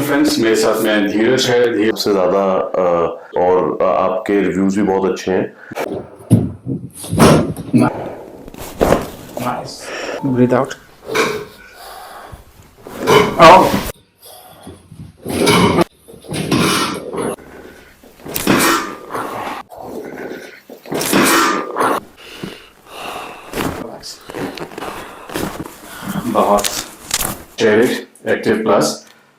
Friends, मेरे साथ में धीरज है। धीरज सबसे ज्यादा और आपके रिव्यूज भी बहुत अच्छे हैं। Nice, breathe out. आओ। बहुत एक्टिव प्लस